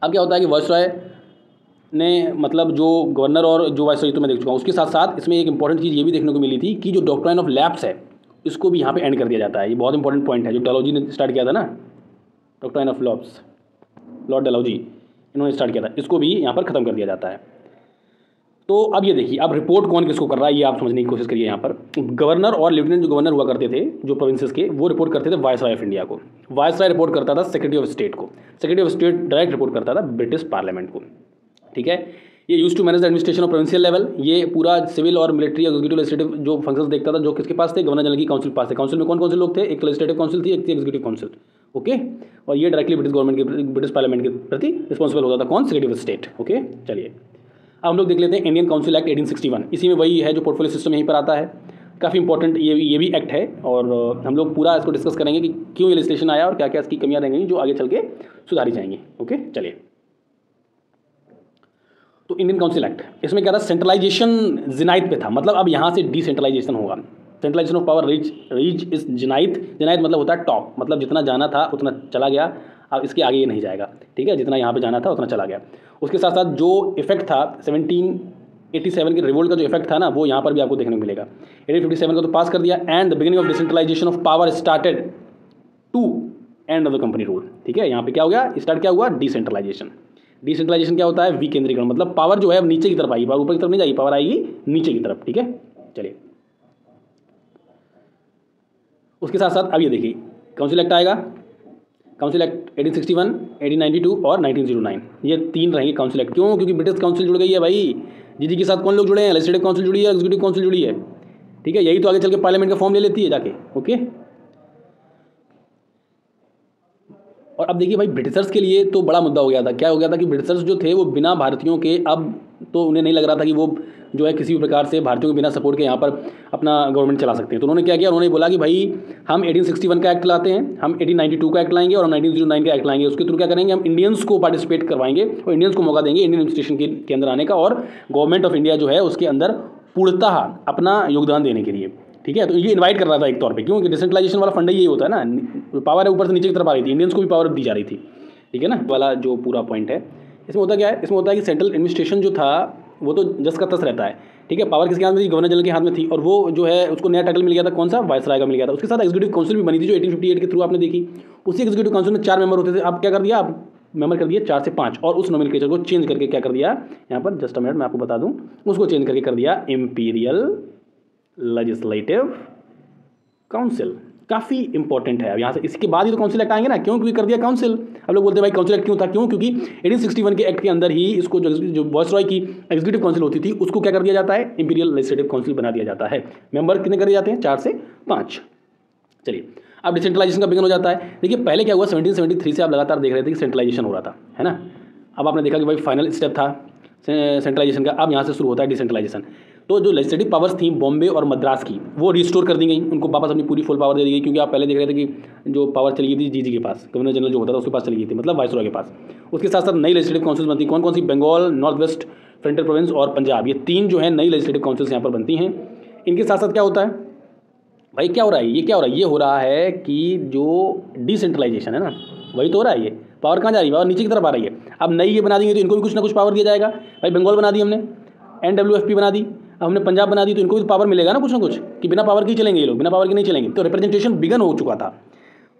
अब क्या होता है कि वायसराय ने मतलब जो गवर्नर और जो वायसराय तो मैं देख चुका हूँ, उसके साथ साथ इसमें एक इंपॉर्टेंट चीज़ ये भी देखने को मिली थी कि जो डॉक्ट्राइन ऑफ लैप्स है इसको भी यहाँ पे एंड कर दिया जाता है। ये बहुत इंपॉर्टेंट पॉइंट है जो डलहौजी ने स्टार्ट किया था ना, doctrine of lapse, Lord Dalhousie इन्होंने स्टार्ट किया था, इसको भी यहाँ पर ख़त्म कर दिया जाता है। तो अब ये देखिए, अब रिपोर्ट कौन किसको कर रहा है ये आप समझने की कोशिश करिए। यहाँ पर गवर्नर और लेफ्टिनेंट जो गवर्नर हुआ करते थे जो प्रोविंसेस के, वो रिपोर्ट करते थे वायसराय ऑफ इंडिया को। वायसराय रिपोर्ट करता था सेक्रेटरी ऑफ स्टेट को। Secretary of state direct report करता था ब्रिटिश पार्लियामेंट को, ठीक है। ये use to manage the administration of provincial level. ये पूरा सिविल और मिलिट्री एग्जीक्यूटिव लेजिस्लेटिव जो फंक्शंस देखता था, जो किसके पास थे? गवर्नर जनरल की काउंसिल पास थे। काउंसिल में कौन कौन से लोग थे? एक लेजिस्लेटिव काउंसिल थी, एक थी एग्जीक्यूटिव काउंसिल, ओके। और ये डायरेक्टली ब्रिटिश गवर्नमेंट के ब्रिटिश पार्लियामेंट के प्रति रिस्पॉन्सिबल होता था। कौन? Secretary of state, okay. चलिए अब हम लोग देख लेते हैं इंडियन काउंसिल एक्ट 1861। इसी में वही है जो पोर्टफोलियो सिस्टम यहीं पर आता है। काफ़ी इंपॉर्टेंट ये भी एक्ट है, और हम लोग पूरा इसको डिस्कस करेंगे कि क्यों ये लेजिस्लेशन आया और क्या क्या इसकी कमियां रहेंगी जो आगे चल के सुधारी जाएंगी, ओके। चलिए, तो इंडियन काउंसिल एक्ट, इसमें क्या था? सेंट्रलाइजेशन जिनाइत पे था, मतलब अब यहाँ से डिसेंट्रलाइजेशन होगा। सेंट्रलाइजेशन ऑफ पावर रीच इस जिनाइत मतलब होता है टॉप, मतलब जितना जाना था उतना चला गया, अब इसके आगे ये नहीं जाएगा, ठीक है। जितना यहाँ पे जाना था उतना चला गया। उसके साथ साथ जो इफेक्ट था 1787 के रिवोल्ट का जो इफेक्ट था ना, वो यहाँ पर भी आपको देखने को मिलेगा। 1857 को तो पास कर दिया, and the beginning of decentralization of power started to end of the company rule, ठीक है। यहाँ पे क्या हो गया? स्टार्ट क्या हुआ? डिसेंट्रलाइजेशन। डिसेंट्रलाइजेशन क्या होता है? विकेंद्रीकरण, मतलब पावर जो है अब नीचे की तरफ आएगी, पावर ऊपर की तरफ नहीं जाएगी, पावर आएगी नीचे की तरफ, ठीक है। चलिए, उसके साथ साथ अब ये देखिए काउंसिल एक्ट आएगा। काउंसिल एक्ट 1861, 1892 और 1909, ये 3 रहेंगे काउंसिल एक्ट। क्यों? क्योंकि ब्रिटिश काउंसिल जुड़ गई है भाई। जी के साथ कौन लोग जुड़े हैं? लेजिस्लेटिव काउंसिल जुड़ी है, एग्जीक्यूटिव काउंसिल जुड़ी है, ठीक है। यही तो आगे चल के पार्लियामेंट का फॉर्म ले लेती है जाके, ओके। और अब देखिए भाई, ब्रिटिशर्स के लिए तो बड़ा मुद्दा हो गया था। क्या हो गया था कि ब्रिटिशर्स जो थे वो बिना भारतीयों के, अब तो उन्हें नहीं लग रहा था कि वो जो है किसी भी प्रकार से भारतीयों के बिना सपोर्ट के यहाँ पर अपना गवर्नमेंट चला सकते हैं। तो उन्होंने क्या किया? उन्होंने बोला कि भाई हम 1861 का एक्ट लाते हैं, हम 1892 का एक्ट लाएंगे और हम 1909 का एक्ट लाएंगे। उसके थ्रू क्या करेंगे? हम इंडियंस को पार्टिसिपेट करवाएंगे और इंडियंस को मौका देंगे इंडियन एडमिनिस्ट्रेशन के अंदर आने का, और गवर्नमेंट ऑफ इंडिया जो है उसके अंदर पूर्णतः अपना योगदान देने के लिए, ठीक है। तो ये इनवाइट कर रहा था एक तौर पे, क्योंकि डिसेंट्रलाइजेशन वाला फंडा यही होता है ना, पावर है ऊपर से नीचे की तरफ आ रही थी, इंडियंस को भी पावर दी जा रही थी, ठीक है ना, वाला जो पूरा पॉइंट है। इसमें होता क्या है? इसमें होता है कि सेंट्रल एडमिनिस्ट्रेशन जो था वो तो जस का तस रहता है, ठीक है। पावर किसके हाथ में थी? गवर्नर जनरल के हाथ में थी, और वो जो है उसको नया टाइटल मिल गया था, कौन सा? वायसराय का मिल गया था। उसके साथ एग्जीक्यूटिव काउंसिल भी बनी थी जो 1858 के थ्रू आपने देखी। उसी एग्जीक्यूटिव काउंसिल में 4 मेंबर होते थे। अब क्या कर दिया? अब मेंबर कर दिए 4 से 5, और उस नोमेनक्लेचर को चेंज करके क्या कर दिया यहाँ पर? जस्ट अ मिनट मैं आपको बता दूँ, उसको चेंज करके कर दिया इंपीरियल लेजिस्लेटिव काउंसिल। काफ़ी इंपॉर्टेंट है। अब यहाँ से इसके बाद ही तो काउंसिल एक्ट आएंगे ना, क्यों? क्योंकि कर दिया काउंसिल। अब लोग बोलते हैं भाई काउंसिल एक्ट क्यों था? क्यों? क्योंकि 1861 के एक्ट के अंदर ही इसको जो वायसराय की एग्जीक्यूटिव काउंसिल होती थी उसको क्या कर दिया जाता है? इंपीरियल लेजिस्लेटिव काउंसिल बना दिया जाता है। मेंबर कितने कर दिए जाते हैं? 4 से 5। चलिए अब डिसेंट्रलाइजेशन का बिगन हो जाता है। देखिए पहले क्या हुआ, 1773 से आप लगातार देख रहे थे कि सेंट्रलाइजेशन हो रहा था, है ना। अब आपने देखा कि भाई फाइनल स्टेप था सेंट्रलाइजेशन का, अब यहाँ से शुरू होता है डिसेंट्रलाइजेशन। तो जो लेजिस्लेटिव पावर्स थी बॉम्बे और मद्रास की, वो रिस्टोर कर दी गई, उनको वापस अपनी पूरी फुल पावर दे दी गई। क्योंकि आप पहले देख रहे थे कि जो पावर चली गई थी जीजी के पास, गवर्नर जनरल जो होता था उसके पास चली गई थी, मतलब वाइसरॉय के पास। उसके साथ साथ नई लेजिस्लेटिव काउंसिल बनती, कौन कौन सी, Bengal, North West Frontier Province और पंजाब, ये 3 जो है नई लेजिस्लेटिव काउंसिल्स यहाँ पर बनती हैं। इनके साथ साथ क्या होता है भाई, क्या हो रहा है, ये क्या हो रहा है, ये हो रहा है कि जो डिसेंट्रलाइजेशन है ना, वही तो हो रहा है। ये पावर कहाँ जा रही है, पावर नीचे की तरफ आ रही है। अब नई ये बना देंगे तो इनको भी कुछ ना कुछ पावर दिया जाएगा। भाई बंगाल बना दी हमने, NWFP बना दी, अब हमने पंजाब बना दी, तो इनको भी पावर मिलेगा ना कुछ, कि बिना पावर के ही चलेंगे ये लोग, बिना पावर के नहीं चलेंगे। तो रिप्रेजेंटेशन बिगन हो चुका था,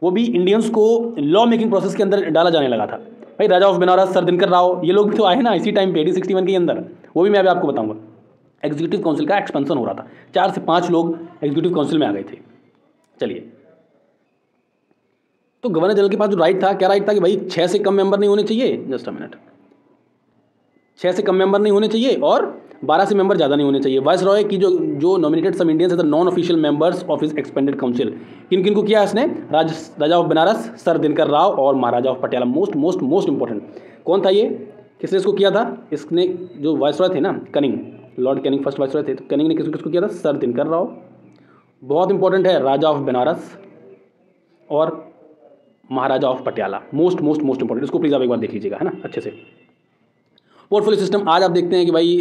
वो भी इंडियंस को लॉ मेकिंग प्रोसेस के अंदर डाला जाने लगा था। भाई राजा ऑफ बनारस, सर दिनकर राव, ये लोग भी तो आए ना इसी टाइम पे 1861 के अंदर, वो भी मैं अभी आपको बताऊंगा। एग्जीक्यूटिव काउंसिल का एक्सपेंशन हो रहा था, 4 से 5 लोग एग्जीक्यूटिव काउंसिल में आ गए थे। चलिए, तो गवर्नर जनरल के पास जो राइट था, क्या राइट था कि भाई 6 से कम मेंबर नहीं होने चाहिए, जस्ट अ मिनट, 6 से कम मेंबर नहीं होने चाहिए और 12 से मेंबर ज़्यादा नहीं होने चाहिए। वाइसरॉय की जो nominated some Indians as the non official members of his expanded council, किन किन को किया इसने, राजा ऑफ बनारस, सर दिनकर राव और Maharaja of Patiala. Most most most important कौन था ये, किसने इसको किया था, इसने जो वाइसरॉय थे ना, cunning, Lord Canning first viceroy थे, तो कनिंग ने किसको किया था, सर दिनकर राव। बहुत इंपॉर्टेंट है, राजा ऑफ बनारस और Maharaja of Patiala, most most most important, इसको प्लीज़ आप एक बार देख लीजिएगा, है ना, अच्छे से। पोर्टफोलियो सिस्टम आज आप देखते हैं कि भाई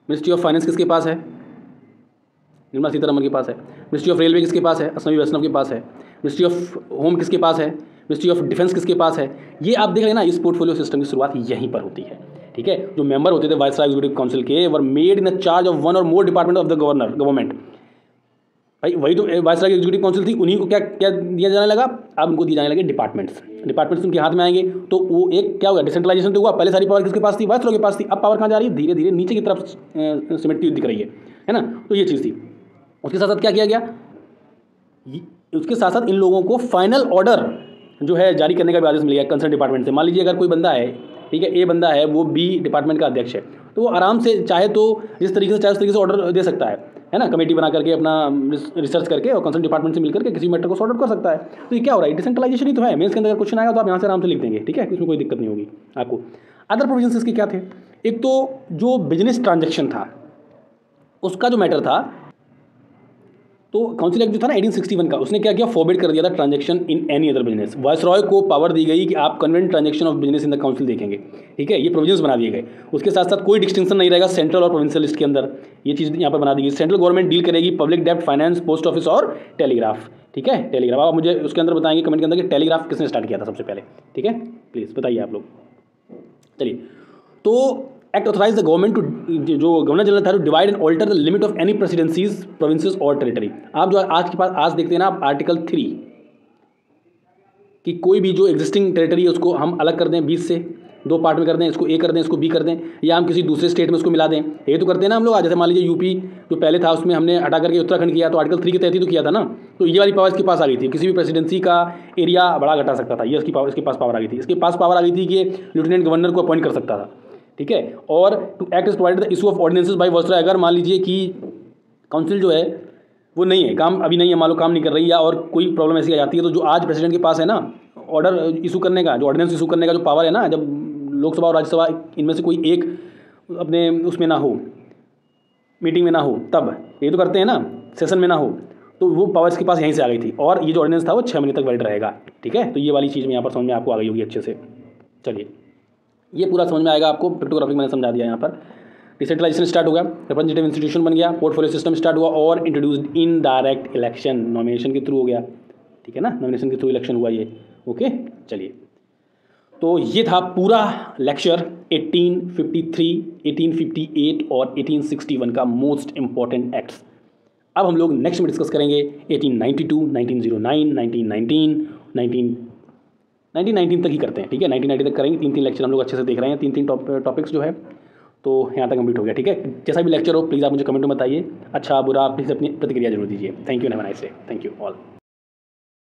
मिनिस्ट्री ऑफ फाइनेंस किसके पास है, निर्मला सीतारमण के पास है। मिनिस्ट्री ऑफ रेलवे किसके पास है, असमी वैष्णव के पास है। मिनिस्ट्री ऑफ होम किसके पास है, मिनिस्ट्री ऑफ डिफेंस किसके पास है। ये आप देख रहे हैं ना, इस पोर्टफोलियो सिस्टम की शुरुआत यहीं पर होती है, ठीक है। जो मेंबर होते थे वाइसरॉय एग्जीक्यूटिव काउंसिल के, were made in charge of 1 और मोर डिपार्टमेंट ऑफ द गवर्नमेंट। भाई वही तो वाइसरॉय की एग्जीक्यूटिव काउंसिल थी, उन्हीं को क्या क्या दिया जाने लगा, अब उनको दिए जाने लगे डिपार्टमेंट्स उनके हाथ में आएंगे। तो वो एक क्या हुआ, डिसेंट्रलाइजेशन तो हुआ, पहले सारी पावर किसके पास थी, वाइसरॉय के पास थी। अब पावर कहाँ जा रही है, धीरे धीरे नीचे की तरफ सिमटती हुई दिख रही है ना। तो ये चीज़ थी। उसके साथ साथ क्या किया गया, उसके साथ साथ इन लोगों को फाइनल ऑर्डर जो है जारी करने का भी आदेश मिल गया कंसर्न डिपार्टमेंट से। मान लीजिए अगर कोई बंदा है, ठीक है, ए बंदा है, वो बी डिपार्टमेंट का अध्यक्ष है, तो वो आराम से चाहे तो जिस तरीके से चाहे उस तरीके से ऑर्डर दे सकता है ना, कमेटी बना करके अपना रिसर्च करके और कंसर्न डिपार्टमेंट से मिलकर के किसी मैटर को सॉर्ट आउट कर सकता है। तो ये क्या हो रहा है, डिसेंट्रलाइजेशन ही तो है। मेंस के अंदर अगर क्वेश्चन आएगा तो आप यहाँ से आराम से लिख देंगे, ठीक है, इसमें कोई दिक्कत नहीं होगी आपको। अदर प्रोविजंस इसके क्या थे, एक तो जो बिजनेस ट्रांजेक्शन था उसका जो मैटर था, तो काउंसिल एक्ट जो था ना 1861 का, उसने क्या किया, फॉरबिड कर दिया था transaction in any other business. Viceroy को पावर दी गई कि आप convent transaction of business in the council देखेंगे, ठीक है, ये प्रोविजंस बना दिए गए। उसके साथ साथ कोई डिस्टिंक्शन नहीं रहेगा सेंट्रल और प्रोविंशियल लिस्ट के अंदर, ये चीज़ यहाँ पर बना दी गई। सेंट्रल गवर्नमेंट डील करेगी पब्लिक डेप्ट, फाइनेंस, पोस्ट ऑफिस और टेलीग्राफ, ठीक है, टेलीग्राफ। आप मुझे उसके अंदर बताएंगे कमेंट के अंदर कि टेलीग्राफ किसने स्टार्ट किया था सबसे पहले, ठीक है, प्लीज़ बताइए आप लोग। चलिए, तो act authorize the government to, जो गवर्नर जनरल था, to divide and alter the limit of any presidencies, provinces और टेरिटरी। आप जो आज देखते हैं ना, आप आर्टिकल 3 कि कोई भी जो एग्जिस्टिंग टेरिटरी है उसको हम अलग कर दें, 20 से 2 पार्ट में कर दें, इसको ए कर दें, इसको बी कर दें, या हम किसी दूसरे स्टेट में उसको मिला दें। ये तो करते हैं ना हम लोग। जैसे मान लीजिए यूपी जो पहले था उसमें हमने हटा करके उत्तराखंड किया, तो आर्टिकल 3 के तहत ही तो किया था ना। तो ये वाली पावर इसके पास आ गई थी, किसी भी प्रेसिडेंसी का एरिया बढ़ा घटा सकता था, ये इसके पास पावर आ गई थी। इसके पास पावर आ गई थी कि लेफ्टिनेंट गवर्नर को अपॉइंट कर सकता था, ठीक है। और to act is provided the issue of ordinances by viceroy. अगर मान लीजिए कि काउंसिल जो है वो नहीं है, काम अभी नहीं है, मान लो काम नहीं कर रही, या और कोई प्रॉब्लम ऐसी आ जाती है, तो जो आज प्रेसिडेंट के पास है ना ऑर्डर इशू करने का, जो ऑर्डिनेंस इशू करने का जो पावर है ना, जब लोकसभा और राज्यसभा इनमें से कोई एक अपने उसमें ना हो, मीटिंग में ना हो, तब ये तो करते हैं ना, सेशन में ना हो, तो वो पावर इसके पास यहीं से आ गई थी। और ये जो ऑर्डिनेंस था वो 6 महीने तक वैलिड रहेगा, ठीक है। तो ये वाली चीज़ में यहाँ पर समझ में आपको आ गई होगी अच्छे से। चलिए, ये पूरा समझ में आएगा आपको, पिक्टोग्राफिक मैंने समझा दिया यहाँ पर। डिसेंट्रलाइजेशन स्टार्ट हो गया, रिप्रेजेंटेटिव इंस्टीट्यूशन बन गया, पोर्टफोलियो सिस्टम स्टार्ट हुआ और introduced in direct election, nomination के थ्रू हो गया, ठीक है ना, नॉमिनेशन के थ्रू इलेक्शन हुआ ये, ओके। चलिए, तो ये था पूरा लेक्चर 1853, 1858 और 1861 का मोस्ट इंपॉर्टेंट एक्ट्स। अब हम लोग नेक्स्ट में डिस्कस करेंगे 1892, 1909, 1919 तक ही करते हैं, ठीक है, 1990 तक करेंगे। 3 लेक्चर हम लोग अच्छे से देख रहे हैं, 3 टॉपिक्स जो है, तो यहाँ तक कंप्लीट हो गया, ठीक है। जैसा भी लेक्चर हो प्लीज़ आप मुझे कमेंट में बताइए, अच्छा बुरा, प्लीज़ अपनी प्रतिक्रिया जरूर दीजिए। Thank you, have a nice day, thank you all.